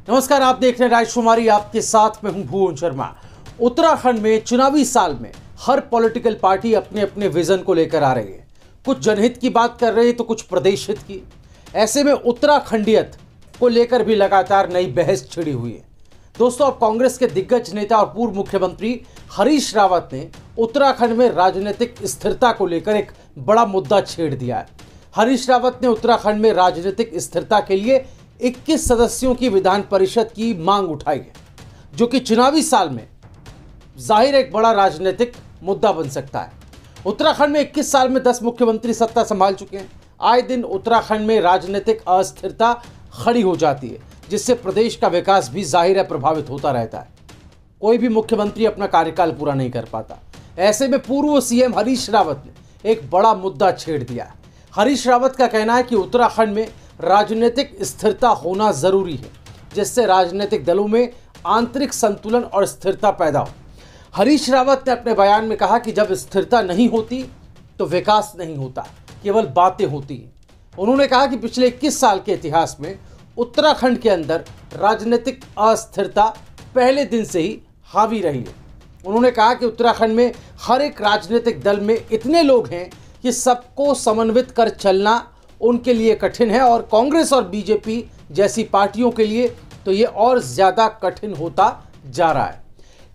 नमस्कार, आप देख रहे हैं राजकुमारी, आपके साथ में हूं भुवन शर्मा। उत्तराखंड में चुनावी साल में हर पॉलिटिकल पार्टी अपने अपने विजन को लेकर आ रही है। कुछ जनहित की बात कर रही है तो कुछ प्रदेश हित की। ऐसे में उत्तराखंडियत को लेकर भी लगातार नई बहस छिड़ी हुई है। दोस्तों, अब कांग्रेस के दिग्गज नेता और पूर्व मुख्यमंत्री हरीश रावत ने उत्तराखंड में राजनीतिक स्थिरता को लेकर एक बड़ा मुद्दा छेड़ दिया है। हरीश रावत ने उत्तराखंड में राजनीतिक स्थिरता के लिए 21 सदस्यों की विधान परिषद की मांग उठाई है, जो कि चुनावी साल में जाहिर एक बड़ा राजनीतिक मुद्दा बन सकता है। उत्तराखंड में 21 साल में 10 मुख्यमंत्री सत्ता संभाल चुके हैं। आए दिन उत्तराखंड में राजनीतिक अस्थिरता खड़ी हो जाती है, जिससे प्रदेश का विकास भी जाहिर है प्रभावित होता रहता है। कोई भी मुख्यमंत्री अपना कार्यकाल पूरा नहीं कर पाता। ऐसे में पूर्व सीएम हरीश रावत ने एक बड़ा मुद्दा छेड़ दिया है। हरीश रावत का कहना है कि उत्तराखंड में राजनीतिक स्थिरता होना जरूरी है, जिससे राजनीतिक दलों में आंतरिक संतुलन और स्थिरता पैदा हो। हरीश रावत ने अपने बयान में कहा कि जब स्थिरता नहीं होती तो विकास नहीं होता, केवल बातें होती हैं। उन्होंने कहा कि पिछले 21 साल के इतिहास में उत्तराखंड के अंदर राजनीतिक अस्थिरता पहले दिन से ही हावी रही है। उन्होंने कहा कि उत्तराखंड में हर एक राजनीतिक दल में इतने लोग हैं कि सबको समन्वित कर चलना उनके लिए कठिन है, और कांग्रेस और बीजेपी जैसी पार्टियों के लिए तो ये और ज़्यादा कठिन होता जा रहा है।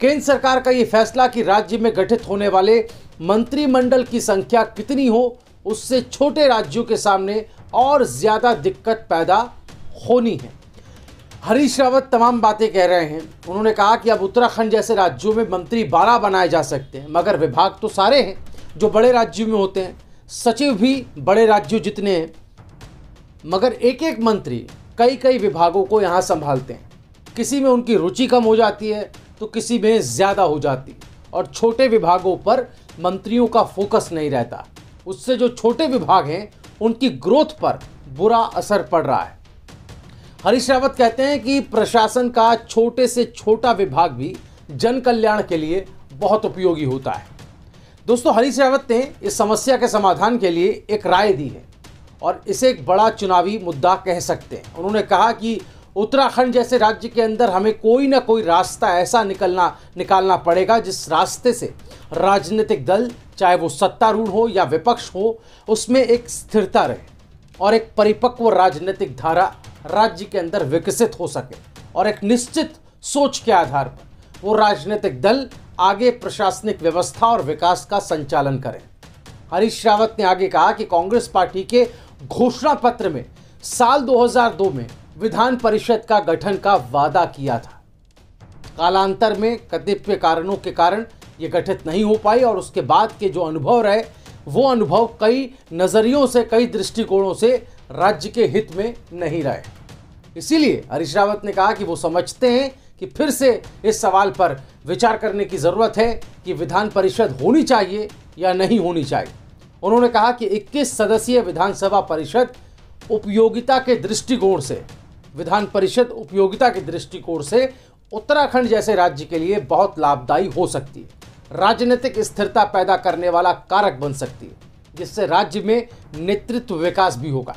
केंद्र सरकार का ये फैसला कि राज्य में गठित होने वाले मंत्रिमंडल की संख्या कितनी हो, उससे छोटे राज्यों के सामने और ज़्यादा दिक्कत पैदा होनी है। हरीश रावत तमाम बातें कह रहे हैं। उन्होंने कहा कि अब उत्तराखंड जैसे राज्यों में मंत्री 12 बनाए जा सकते हैं, मगर विभाग तो सारे हैं जो बड़े राज्यों में होते हैं। सचिव भी बड़े राज्यों जितने हैं, मगर एक एक मंत्री कई कई विभागों को यहाँ संभालते हैं। किसी में उनकी रुचि कम हो जाती है तो किसी में ज़्यादा हो जाती है, और छोटे विभागों पर मंत्रियों का फोकस नहीं रहता। उससे जो छोटे विभाग हैं उनकी ग्रोथ पर बुरा असर पड़ रहा है। हरीश रावत कहते हैं कि प्रशासन का छोटे से छोटा विभाग भी जन कल्याण के लिए बहुत उपयोगी होता है। दोस्तों, हरीश रावत ने इस समस्या के समाधान के लिए एक राय दी है और इसे एक बड़ा चुनावी मुद्दा कह सकते हैं। उन्होंने कहा कि उत्तराखंड जैसे राज्य के अंदर हमें कोई ना कोई रास्ता ऐसा निकालना पड़ेगा जिस रास्ते से राजनीतिक दल, चाहे वो सत्तारूढ़ हो या विपक्ष हो, उसमें एक स्थिरता रहे और एक परिपक्व राजनीतिक धारा राज्य के अंदर विकसित हो सके, और एक निश्चित सोच के आधार पर वो राजनीतिक दल आगे प्रशासनिक व्यवस्था और विकास का संचालन करें। हरीश रावत ने आगे कहा कि कांग्रेस पार्टी के घोषणा पत्र में साल 2002 में विधान परिषद का गठन का वादा किया था। कालांतर में कतिपय कारणों के कारण ये गठित नहीं हो पाई, और उसके बाद के जो अनुभव रहे वो अनुभव कई नज़रियों से, कई दृष्टिकोणों से राज्य के हित में नहीं रहे। इसीलिए हरीश रावत ने कहा कि वो समझते हैं कि फिर से इस सवाल पर विचार करने की ज़रूरत है कि विधान परिषद होनी चाहिए या नहीं होनी चाहिए। उन्होंने कहा कि 21 सदस्यीय विधानसभा परिषद उपयोगिता के दृष्टिकोण से, विधान परिषद उपयोगिता के दृष्टिकोण से उत्तराखंड जैसे राज्य के लिए बहुत लाभदायी हो सकती है, राजनीतिक स्थिरता पैदा करने वाला कारक बन सकती है, जिससे राज्य में नेतृत्व विकास भी होगा।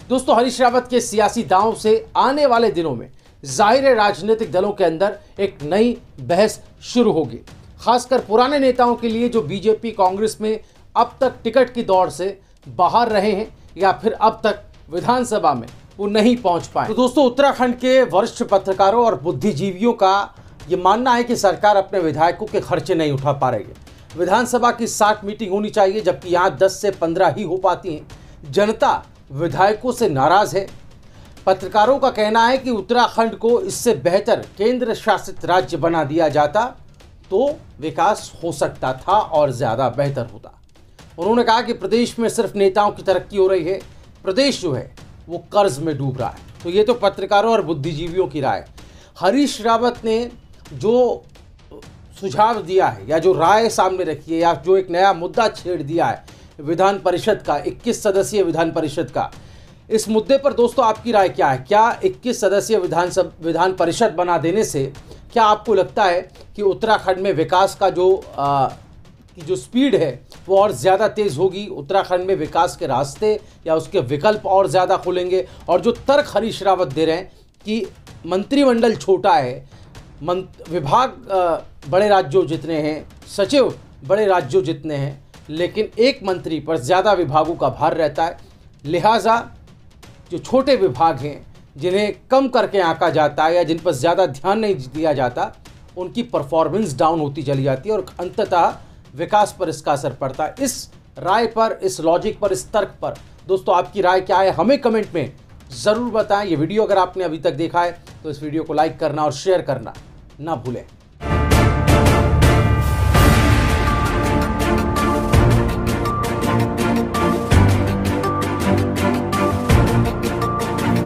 दोस्तों, हरीश रावत के सियासी दांव से आने वाले दिनों में जाहिर राजनीतिक दलों के अंदर एक नई बहस शुरू होगी, खासकर पुराने नेताओं के लिए जो बीजेपी कांग्रेस में अब तक टिकट की दौड़ से बाहर रहे हैं या फिर अब तक विधानसभा में वो नहीं पहुंच पाए। तो दोस्तों, उत्तराखंड के वरिष्ठ पत्रकारों और बुद्धिजीवियों का ये मानना है कि सरकार अपने विधायकों के खर्चे नहीं उठा पा रही है। विधानसभा की 60 मीटिंग होनी चाहिए, जबकि यहाँ 10 से 15 ही हो पाती हैं। जनता विधायकों से नाराज है। पत्रकारों का कहना है कि उत्तराखंड को इससे बेहतर केंद्र शासित राज्य बना दिया जाता तो विकास हो सकता था और ज़्यादा बेहतर होता। उन्होंने कहा कि प्रदेश में सिर्फ नेताओं की तरक्की हो रही है, प्रदेश जो है वो कर्ज में डूब रहा है। तो ये तो पत्रकारों और बुद्धिजीवियों की राय। हरीश रावत ने जो सुझाव दिया है या जो राय सामने रखी है या जो एक नया मुद्दा छेड़ दिया है विधान परिषद का, 21 सदस्यीय विधान परिषद का, इस मुद्दे पर दोस्तों आपकी राय क्या है? क्या 21 सदस्यीय विधान परिषद बना देने से क्या आपको लगता है कि उत्तराखंड में विकास का जो स्पीड है वो और ज़्यादा तेज़ होगी? उत्तराखंड में विकास के रास्ते या उसके विकल्प और ज़्यादा खुलेंगे? और जो तर्क हरीश रावत दे रहे हैं, कि मंत्रिमंडल छोटा है, विभाग बड़े राज्यों जितने हैं, सचिव बड़े राज्यों जितने हैं, लेकिन एक मंत्री पर ज़्यादा विभागों का भार रहता है। लिहाजा जो छोटे विभाग हैं, जिन्हें कम करके आंका जाता है या जिन पर ज़्यादा ध्यान नहीं दिया जाता, उनकी परफॉर्मेंस डाउन होती चली जाती है और अंततः विकास पर इसका असर पड़ता है। इस राय पर, इस लॉजिक पर, इस तर्क पर दोस्तों आपकी राय क्या है, हमें कमेंट में ज़रूर बताएं। ये वीडियो अगर आपने अभी तक देखा है तो इस वीडियो को लाइक करना और शेयर करना ना भूलें।